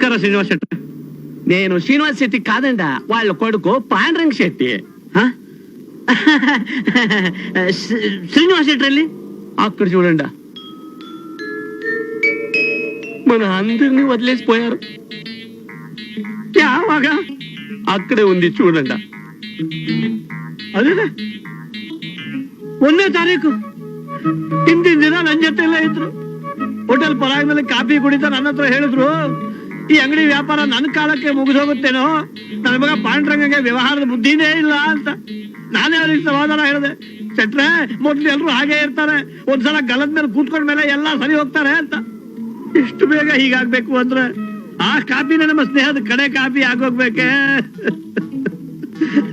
నమస్కార శ్రీనివాస్ శెట్టి. నేను శ్రీనివాస్ శెట్టి కాదండా, వాళ్ళ కొడుకు పాండురంగ శెట్టి. శ్రీనివాస్ శెట్టి వెళ్ళి అక్కడ చూడండా, మన అందరినీ వదిలేసిపోయారు. యావాగా అక్కడే ఉంది చూడండా. ಅದೇ 1ನೇ ತಾರೀಕು ಹಿಂದಿನ ದಿನ ನನ್ ಜೊತೆ ಎಲ್ಲ ಇದ್ರು. ಹೋಟೆಲ್ ಪರಾಗದಲ್ಲಿ ಕಾಫಿ ಕುಡಿತಾ ನನ್ನ ಹತ್ರ ಹೇಳಿದ್ರು, ಈ ಅಂಗಡಿ ವ್ಯಾಪಾರ ನನ್ನ ಕಾಲಕ್ಕೆ ಮುಗಿದೋಗುತ್ತೇನೋ, ನನ್ನ ಮಗ ಪಾಂಡುರಂಗಗೆ ವ್ಯವಹಾರದ ಬುದ್ಧಿನೇ ಇಲ್ಲ ಅಂತ. ನಾನೇ ಅವ್ರಿಗೆ ಸಮಾಧಾನ ಹೇಳಿದೆ, ಶೆಟ್ರೆ ಮೊದ್ಲು ಎಲ್ರು ಹಾಗೆ ಇರ್ತಾರೆ, ಒಂದ್ಸಲ ಗಲದ ಮೇಲೆ ಕೂತ್ಕೊಂಡ ಮೇಲೆ ಎಲ್ಲ ಸರಿ ಹೋಗ್ತಾರೆ ಅಂತ. ಇಷ್ಟು ಬೇಗ ಹೀಗಾಗ್ಬೇಕು ಅಂದ್ರೆ ಆ ಕಾಪಿನ ನಮ್ಮ ಸ್ನೇಹದ ಕಡೆ ಕಾಪಿ ಆಗೋಗ್ಬೇಕೆ?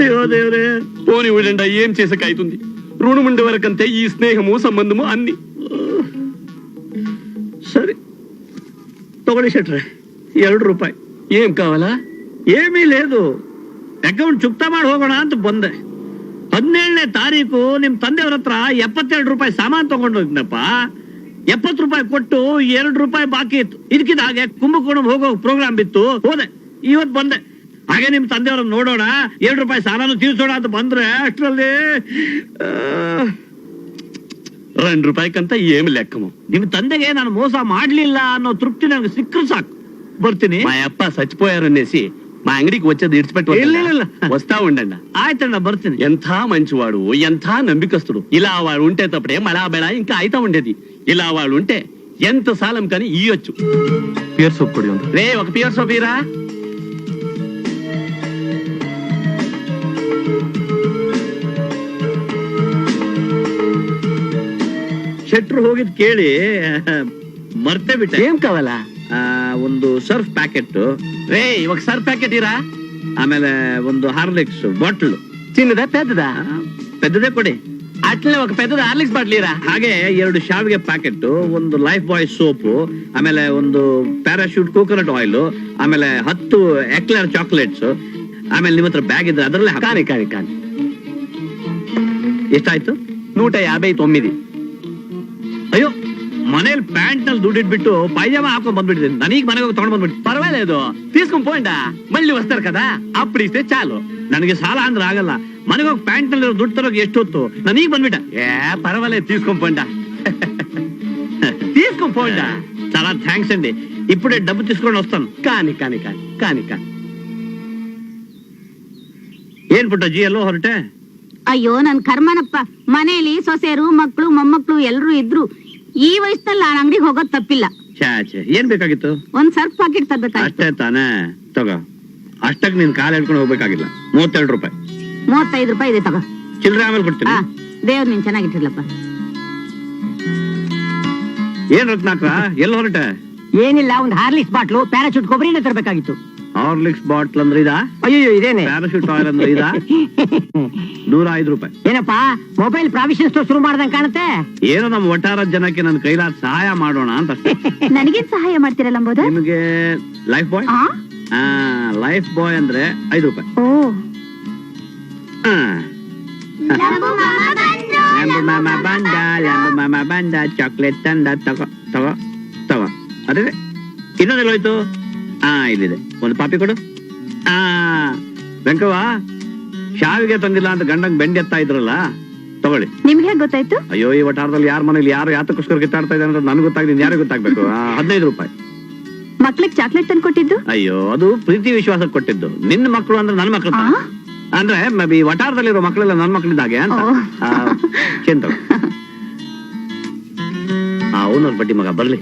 అయ్యో దేవుడే. పోని విడండా, ఏం చేసకైతుంది? రుణముండే వరకంతే ఈ స్నేహము సంబంధము అన్ని. సరే తಗೊಳ್ಳಿ ಶೆಟ್ರೆ, ₹2. ఏం కావాలా? ఏమీ లేదు, ಅಕೌಂಟ್ ಚುಕ್ತಾ ಮಾಡಿ ಹೋಗೋಣ ಅಂತ ಬಂದೆ. 17ನೇ ತಾರೀಕು ನಿಮ್ ತಂದೆಯವ್ರ ಹತ್ರ ₹72 ಸಾಮಾನು ತಗೊಂಡು ಹೋಗಿದ್ನಪ್ಪ. ₹70 ಕೊಟ್ಟು ₹2 ಬಾಕಿ ಇತ್ತು. ಇದಕ್ಕಿದ ಹಾಗೆ ಕುಂಭಕೋಣಂ ಹೋಗೋ ಪ್ರೋಗ್ರಾಮ್ ಬಿತ್ತು, ಹೋದೆ. ಇವತ್ತು ಬಂದೆ. ಹಾಗೆ ನಿಮ್ ತಂದೆಯವ್ರನ್ನ ನೋಡೋಣ, ₹2 ಸಾಲನು ತೀರ್ಸೋಣ ಅಂತ ಬಂದ್ರೆ ಅಷ್ಟರಲ್ಲಿ ₹2 ఏమి లెక్కము. ನಿಮ್ ತಂದೆಗೆ ನಾನು ಮೋಸ ಮಾಡ್ಲಿಲ್ಲ ಅನ್ನೋ ತೃಪ್ತಿ ನನಗೆ ಸಿಕ್ಕರು ಸಾಕು. ಬರ್ತೀನಿ. మా అప్ప చచ్చిపోయారు అనేసి మా అంగడికి వచ్చేది ఇడిచిపెట్టు. ಇಲ್ಲ. వస్తా ఉండండి. ಆಯ್ತಣ್ಣ, ಬರ್ತೀನಿ. ఎంత మంచివాడు, ఎంత నమ్మికస్తుడు. ఇలా వాడు ఉంటే తప్పుడే మళా బెళ ఇంకా అయితా ఉండేది. ఇలా వాడు ఉంటే ఎంత సాలం కానీ ఇయ్యొచ్చు. పియర్ సోప్ కొడి ఉంది రే, ఒక పియర్ సోప్ ఇరా. ಶೆಟ್ರು ಹೋಗಿದ್ ಕೇಳಿ ಮರ್ತೇ ಬಿಟ್ಟೆ. ఏం కావాలా? ಒಂದು ಸರ್ಫ್ ಪ್ಯಾಕೆಟ್, రే ఒక సర్ఫ్ ప్యాకెట్ ఇరా. ಆಮೇಲೆ ಒಂದು ಹಾರ್ಲಿಕ್ಸ್ ಬಾಟ್ಲ್. చిన్నదా పెద్దదా? పెద్దదే ಕೊಡಿ. అట్లనే ఒక పెద్దది హార్లిక్స్ బాటిల్ ఇరా. ಹಾಗೆ 2 ಶಾವಿಗೆ ಪ್ಯಾಕೆಟ್, ಒಂದು ಲೈಫ್ ಬಾಯ್ ಸೋಪು, ಆಮೇಲೆ ಒಂದು ಪ್ಯಾರಾಶೂಟ್ ಕೋಕೋನಟ್ ಆಯಿಲ್, ಆಮೇಲೆ 10 ಎಕ್ಲರ್ ಚಾಕ್ಲೇಟ್ಸ್, ಆಮೇಲೆ ನಿಮ್ಮ ಹತ್ರ ಬ್ಯಾಗ್ ಇದ್ರೆ ಅದರಲ್ಲೇ కాని కాని కాని ಎಷ್ಟಾಯ್ತು? 159. ಅಯ್ಯೋ, ಮನೇಲಿ ಪ್ಯಾಂಟ್ ನಲ್ಲಿ ದುಡ್ಡಿಟ್ಬಿಟ್ಟು ಪೈಜಾಮ ಹಾಕೊಂಡ್ ಬಂದ್ಬಿಟ್ಟಿದ್ದೀನಿ. ನನಗೆ ಮನೆಗೆ ಹೋಗಿ ತಗೊಂಡ್ ಬಂದ್ಬಿಟ್ಟು. పర్వాలేదు, తీసుకుని పోండా, మళ్ళీ వస్తారు కదా, అప్పుడు ఇస్తే చాలు. ನನಗೆ ಸಾಲ ಅಂದ್ರೆ ಆಗಲ್ಲ. ಮನೆಗೆ ಹೋಗಿ ಪ್ಯಾಂಟ್ ನಲ್ಲಿ ದುಡ್ಡು ತರೋಕೆ ಎಷ್ಟೊತ್ತು? ನನಗೆ ಬಂದ್ಬಿಟ್ಟ. పర్వాలేదు, తీసుకొని పోండా. తీసుకొని పోండా. చాలా థ్యాంక్స్ అండి. ఇప్పుడే డబ్బు తీసుకొని వస్తాను. కాని కాని కాని కాని కాని ಏನ್ ಪುಟ್ಟಜ್ಜಿ ಎಲ್ಲೋ ಹೊರಟೆ? ಅಯ್ಯೋ, ನನ್ ಕರ್ಮನಪ್ಪ. ಮನೇಲಿ ಸೊಸೆಯರು, ಮಕ್ಕಳು, ಮೊಮ್ಮಕ್ಕಳು ಎಲ್ರು ಇದ್ರು. ಈ ವಯಸ್ಸಲ್ಲಿ ನಾನು ಅಂಗಡಿಗೆ ಹೋಗೋದ್ ತಪ್ಪಿಲ್ಲ. ಛೇ, ಏನ್ ಬೇಕಾಗಿತ್ತು? ಒಂದ್ ಸರ್ಫ್ ಪಾಕೆಟ್ ತರ್ಬೇಕಾಯ್ತು. ಅಷ್ಟೇ ತಾನೇ, ತಗೋ. ಅಷ್ಟಕ್ಕೆ ನೀನ್ ಕಾಲ ಹೇಳ್ಕೊಂಡು ಹೋಗ್ಬೇಕಾಗಿಲ್ಲ. ₹32. ₹35 ಇದೆ, ತಗೋ. ಚಿಲ್ಲರೆ ಆಮೇಲೆ ಕೊಡ್ತೀನಿ. ದೇವ್ರು ನೀನ್ ಚೆನ್ನಾಗಿಟ್ಟಿರ್ಲಪ್ಪ. ಏನ್ ರತ್ನಾಕ್ರ, ಎಲ್ಲ ಹೊರಟೆ? ಏನಿಲ್ಲ, ಒಂದು ಹಾರ್ಲಿಕ್ಸ್ ಬಾಟ್ಲು, ಪ್ಯಾರಾಚೂಟ್ ಕೊಬ್ಬರಿನ ತರಬೇಕಾಗಿತ್ತು. ಹಾರ್ಲಿಕ್ಸ್ ಬಾಟ್ಲ್ ಅಂದ್ರೆ ಇದಾ? ಅಯ್ಯೋ, ಇದೇನೆ. ಪ್ಯಾರಾಶೂಟ್ ಆಯಿಲ್ ಅಂದ್ರೆ ಇದಾ? ₹105. ಏನಪ್ಪಾ, ಮೊಬೈಲ್ ಪ್ರಾವಿಷನ್ ಸ್ಟೋರ್ ಶುರು ಮಾಡ್ದಂಗ್ ಕಾಣುತ್ತೆ. ಏನೋ ನಮ್ಮ ಒಟ್ಟಾರ ಜನಕ್ಕೆ ನನ್ನ ಕೈಲಾದ ಸಹಾಯ ಮಾಡೋಣ ಅಂತ ಅಷ್ಟೇ. ನನಗೇನ್ ಸಹಾಯ ಮಾಡ್ತೀರಾ ಲಂಬೋದರ್? ನಿಮಗೆ ಲೈಫ್ ಬಾಯ್? ಲೈಫ್ ಬಾಯ್ ಅಂದ್ರೆ ₹5. ಓ, ಲ್ಯಾಂಬು ಮಾಮ ಬಂದ, ಚಾಕ್ಲೇಟ್ ತಂದ, ತಗೋ ತಗೋ ತಗೋ. ಅದೇ ಇನ್ನೊಂದೆಲ್ಲೋಯ್ತು? ಇಲ್ಲಿದೆ, ಒಂದು ಪಾಪಿ ಕೊಡು. ವೆಂಕವ್ವ, ಶಾವಿಗೆ ತಂದಿಲ್ಲ ಅಂತ ಗಂಡಂಗ್ ಬೆಂಡ್ ಎತ್ತಾ ಇದ್ರಲ್ಲ, ತಗೊಳ್ಳಿ. ನಿಮ್ಗೆ ಹೇಗ್ ಗೊತ್ತಾಯ್ತು? ಅಯ್ಯೋ, ಈ ವಟಾರದಲ್ಲಿ ಯಾರ ಮನೇಲಿ ಯಾರು ಯಾತಕ್ಕೋಸ್ಕರ ಕಿತ್ತಾಡ್ತಾ ಇದ್ದಾರೆ ಅಂತ ನನ್ಗೆ ಗೊತ್ತಾಗ್ಲಿ, ಯಾರಿಗೆ ಗೊತ್ತಾಗ್ಬೇಕು? ₹15. ಮಕ್ಳಿಗೆ ಚಾಕ್ಲೇಟ್ ತಂದು ಕೊಟ್ಟಿದ್ದು? ಅಯ್ಯೋ, ಅದು ಪ್ರೀತಿ ವಿಶ್ವಾಸಕ್ಕೆ ಕೊಟ್ಟಿದ್ದು. ನಿನ್ನ ಮಕ್ಕಳು ಅಂದ್ರೆ ನನ್ನ ಮಕ್ಕಳು ಅಂದ್ರೆ ಈ ವಟಾರದಲ್ಲಿರೋ ಮಕ್ಕಳೆಲ್ಲ ನನ್ನ ಮಕ್ಕಳಿದ್ದಾಗೆ ಅಂತ. ಚಿಂತ ಓನರ್ ಬಡ್ಡಿ ಮಗ ಬರ್ಲಿ.